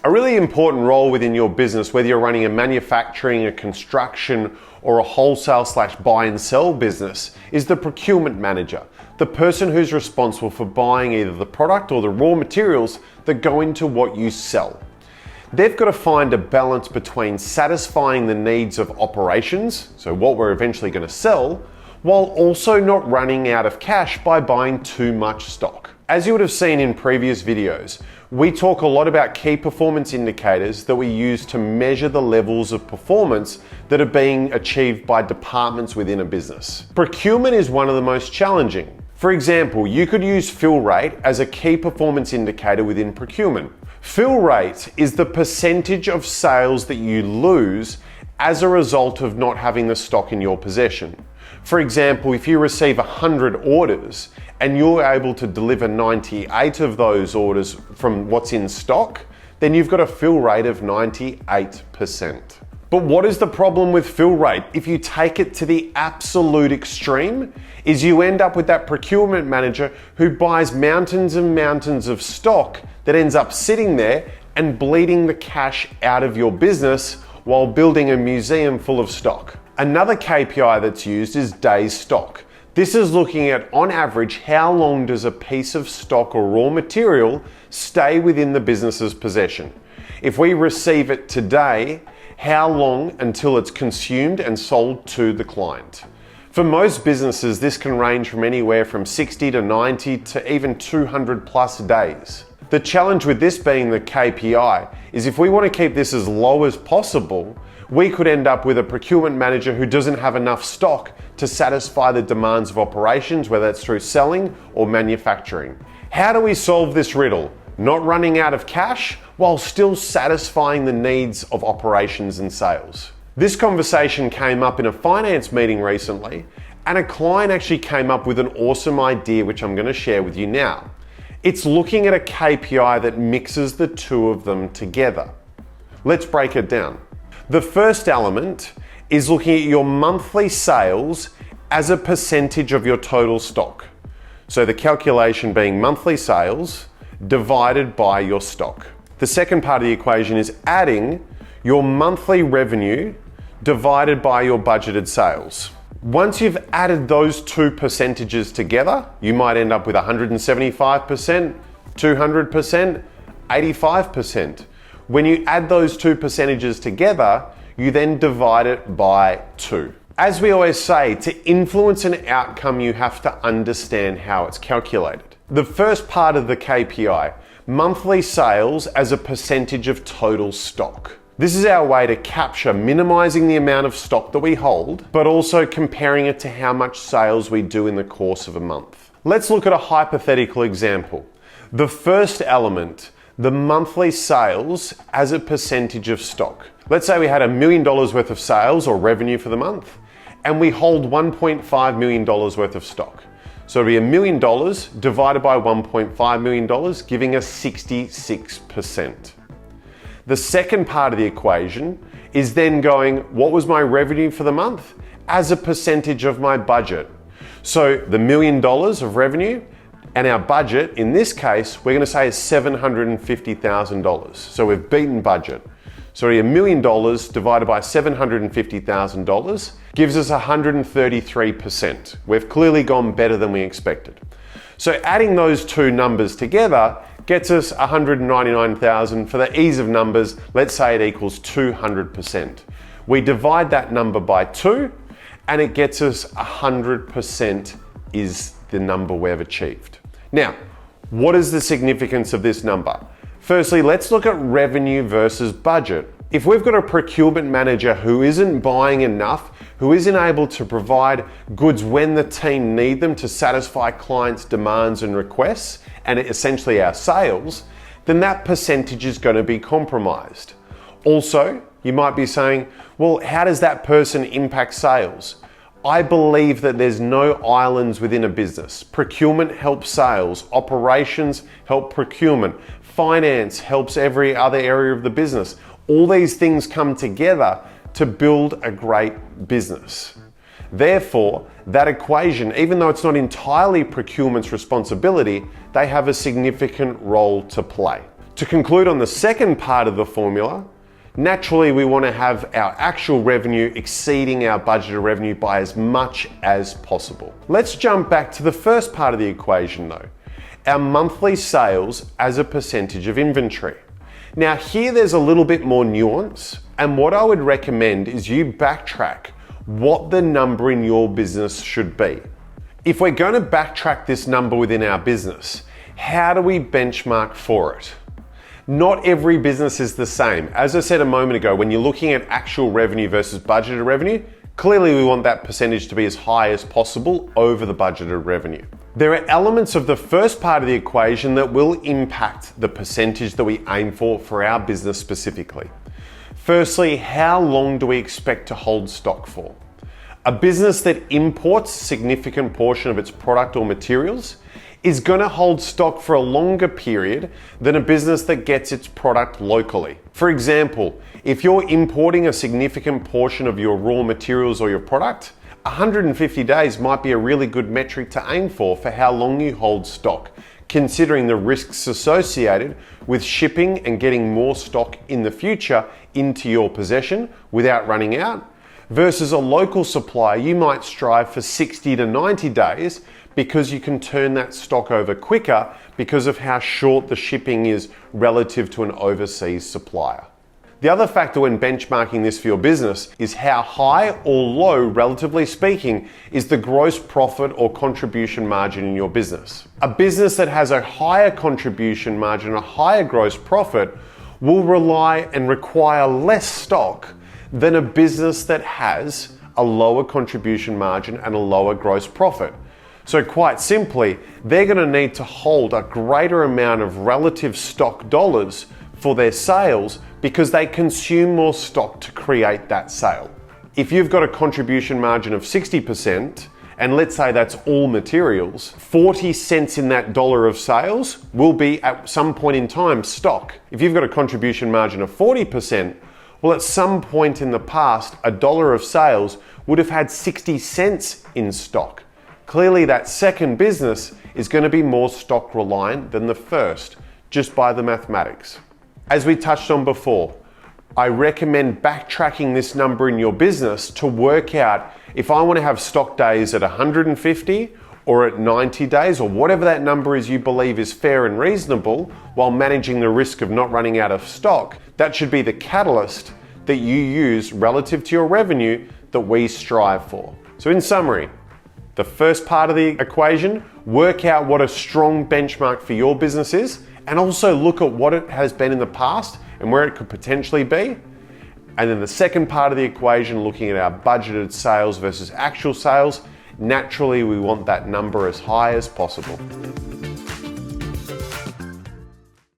A really important role within your business, whether you're running a manufacturing, a construction, or a wholesale/buy and sell business, is the procurement manager, the person who's responsible for buying either the product or the raw materials that go into what you sell. They've got to find a balance between satisfying the needs of operations, so what we're eventually going to sell, while also not running out of cash by buying too much stock. As you would have seen in previous videos, we talk a lot about key performance indicators that we use to measure the levels of performance that are being achieved by departments within a business. Procurement is one of the most challenging. For example, you could use fill rate as a key performance indicator within procurement. Fill rate is the percentage of sales that you lose as a result of not having the stock in your possession. For example, if you receive 100 orders and you're able to deliver 98 of those orders from what's in stock, then you've got a fill rate of 98%. But what is the problem with fill rate? If you take it to the absolute extreme, is you end up with that procurement manager who buys mountains and mountains of stock that ends up sitting there and bleeding the cash out of your business while building a museum full of stock. Another KPI that's used is days stock. This is looking at, on average, how long does a piece of stock or raw material stay within the business's possession. If we receive it today, how long until it's consumed and sold to the client? For most businesses, this can range from anywhere from 60 to 90 to even 200 plus days. The challenge with this being the KPI is if we want to keep this as low as possible, we could end up with a procurement manager who doesn't have enough stock to satisfy the demands of operations, whether it's through selling or manufacturing. How do we solve this riddle? Not running out of cash while still satisfying the needs of operations and sales. This conversation came up in a finance meeting recently, and a client actually came up with an awesome idea which I'm going to share with you now. It's looking at a KPI that mixes the two of them together. Let's break it down. The first element is looking at your monthly sales as a percentage of your total stock. So the calculation being monthly sales divided by your stock. The second part of the equation is adding your monthly revenue divided by your budgeted sales. Once you've added those two percentages together, you might end up with 175%, 200%, 85%. When you add those two percentages together, you then divide it by 2. As we always say, to influence an outcome, you have to understand how it's calculated. The first part of the KPI, monthly sales as a percentage of total stock. This is our way to capture minimizing the amount of stock that we hold, but also comparing it to how much sales we do in the course of a month. Let's look at a hypothetical example. The first element, the monthly sales as a percentage of stock. Let's say we had $1 million worth of sales or revenue for the month, and we hold $1.5 million worth of stock. So it'll be $1 million divided by $1.5 million, giving us 66%. The second part of the equation is then going, what was my revenue for the month as a percentage of my budget? So the $1 million of revenue, and our budget, in this case, we're going to say is $750,000. So we've beaten budget. So $1 million divided by $750,000 gives us 133%. We've clearly gone better than we expected. So adding those two numbers together gets us 199,000. For the ease of numbers, let's say it equals 200%. We divide that number by 2 and it gets us 100% is the number we've achieved. Now, what is the significance of this number? Firstly, let's look at revenue versus budget. If we've got a procurement manager who isn't buying enough, who isn't able to provide goods when the team need them to satisfy clients' demands and requests, and essentially our sales, then that percentage is going to be compromised. Also, you might be saying, well, how does that person impact sales? I believe that there's no islands within a business. Procurement helps sales, operations help procurement, finance helps every other area of the business. All these things come together to build a great business. Therefore, that equation, even though it's not entirely procurement's responsibility, they have a significant role to play. To conclude on the second part of the formula, naturally we want to have our actual revenue exceeding our budgeted revenue by as much as possible. Let's jump back to the first part of the equation though, our monthly sales as a percentage of inventory. Now here there's a little bit more nuance, and what I would recommend is you backtrack what the number in your business should be. If we're going to backtrack this number within our business, how do we benchmark for it? Not every business is the same. As I said a moment ago, when you're looking at actual revenue versus budgeted revenue, clearly we want that percentage to be as high as possible over the budgeted revenue. There are elements of the first part of the equation that will impact the percentage that we aim for our business specifically. Firstly, how long do we expect to hold stock for? A business that imports a significant portion of its product or materials is going to hold stock for a longer period than a business that gets its product locally. For example, if you're importing a significant portion of your raw materials or your product, 150 days might be a really good metric to aim for how long you hold stock, considering the risks associated with shipping and getting more stock in the future into your possession without running out, versus a local supplier you might strive for 60 to 90 days because you can turn that stock over quicker because of how short the shipping is relative to an overseas supplier. The other factor when benchmarking this for your business is how high or low, relatively speaking, is the gross profit or contribution margin in your business. A business that has a higher contribution margin, a higher gross profit, will rely and require less stock than a business that has a lower contribution margin and a lower gross profit. So quite simply, they're going to need to hold a greater amount of relative stock dollars for their sales because they consume more stock to create that sale. If you've got a contribution margin of 60%, and let's say that's all materials, 40 cents in that dollar of sales will be at some point in time stock. If you've got a contribution margin of 40%, well, at some point in the past, a dollar of sales would have had 60 cents in stock. Clearly, that second business is going to be more stock reliant than the first, just by the mathematics. As we touched on before, I recommend backtracking this number in your business to work out if I want to have stock days at 150 or at 90 days, or whatever that number is you believe is fair and reasonable while managing the risk of not running out of stock. That should be the catalyst that you use relative to your revenue that we strive for. So in summary, the first part of the equation, work out what a strong benchmark for your business is, and also look at what it has been in the past and where it could potentially be. And then the second part of the equation, looking at our budgeted sales versus actual sales, naturally we want that number as high as possible.